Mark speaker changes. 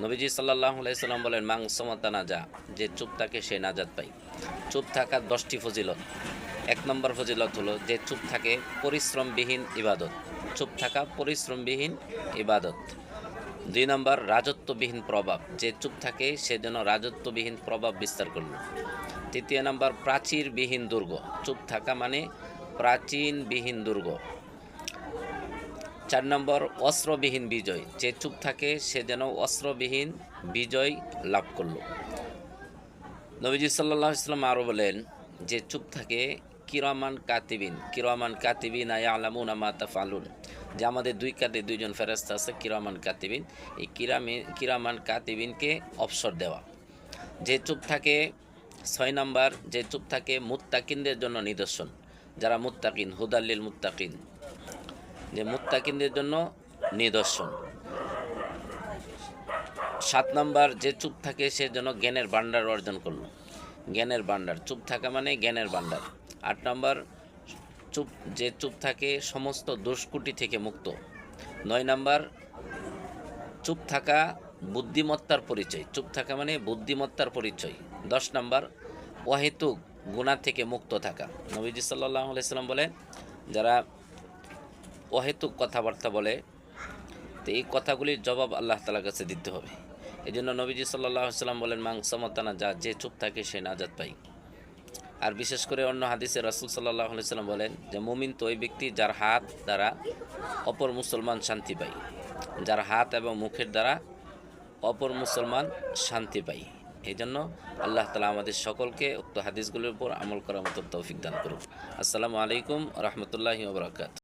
Speaker 1: নবীজি সাল্লাল্লাহু আলাইহি সাল্লাম বলেন, মাং সামাতা নাজা, যে চুপ থাকে সে নাজাত পায়। চুপ থাকার 10টি ফজিলত। 1 নম্বর ফজিলত হলো যে চুপ থাকে পরিশ্রমবিহীন ইবাদত। চুপ থাকা পরিশ্রমবিহীন ইবাদত। 2 নম্বর রাজত্ববিহীন প্রভাব, যে চুপ থাকে সে যেন রাজত্ববিহীন প্রভাব বিস্তার করল। 3 নম্বর প্রাচীরবিহীন দুর্গ, চুপ থাকা মানে প্রাচীনবিহীন দুর্গ। 4 নম্বর অস্ত্রবিহীন বিজয়, যে চুপ থাকে সে যেন অস্ত্রবিহীন বিজয় লাভ করল। নবীজি সাল্লাল্লাহু আলাইহি ওয়াসাল্লাম আরও বলেন যে চুপ থাকে কিরামান কাতিবিন ইয়ালামুনা মা তাফআলুন, যে আমাদের 2 কাঁধে 2জন ফেরেশতা আছে কিরামান কাতিবিন, এই কিরামান কাতিবিনকে অবসর দেওয়া। যে চুপ থাকে 6 নম্বর, যে চুপ থাকে মুত্তাকিনদের জন্য নিদর্শন, যারা মুত্তাকিন, হুদাল্লিল মুত্তাকিন, যে মুত্তাকিনদের জন্য নিদর্শন। 7 নম্বর, যে চুপ থাকে সে যেন জ্ঞানের ভাণ্ডার অর্জন করল। জ্ঞানের ভাণ্ডার, চুপ থাকা মানে জ্ঞানের ভাণ্ডার। 8 নম্বর, যে চুপ থাকে সমস্ত দুষ্কুটি থেকে মুক্ত। 9 নম্বর, চুপ থাকা বুদ্ধিমত্তার পরিচয়, চুপ থাকা মানে বুদ্ধিমত্তার পরিচয়। 10 নম্বর, অহেতুক গুনাহ থেকে মুক্ত থাকা। নবীজি সাল্লাল্লাহু আলাইহি সাল্লাম বলেন, যারা অহেতুক কথাবার্তা বলে তো এই কথাগুলির জবাব আল্লাহ তাআলার কাছে দিতে হবে। এই জন্য নবীজি সাল্লাল্লাহু আলাইহি সাল্লাম বলেন, মাং সামাতানা যা, যে চুপ থাকে সে নাজাত পায়। আর বিশেষ করে অন্য হাদিসে রাসূল সাল্লাল্লাহু আলাইহি সাল্লাম বলেন যে মুমিন তো ওই ব্যক্তি যার হাত দ্বারা অপর মুসলমান শান্তি পায়, যার হাত এবং মুখের দ্বারা অপর মুসলমান শান্তি পায়। এই জন্য আল্লাহ তাআলা আমাদের সকলকে উক্ত হাদিসগুলোর উপর আমল করার মতো তৌফিক দান করুন। আসসালামু আলাইকুম ওয়া রাহমাতুল্লাহি ওয়া বারাকাতুহু।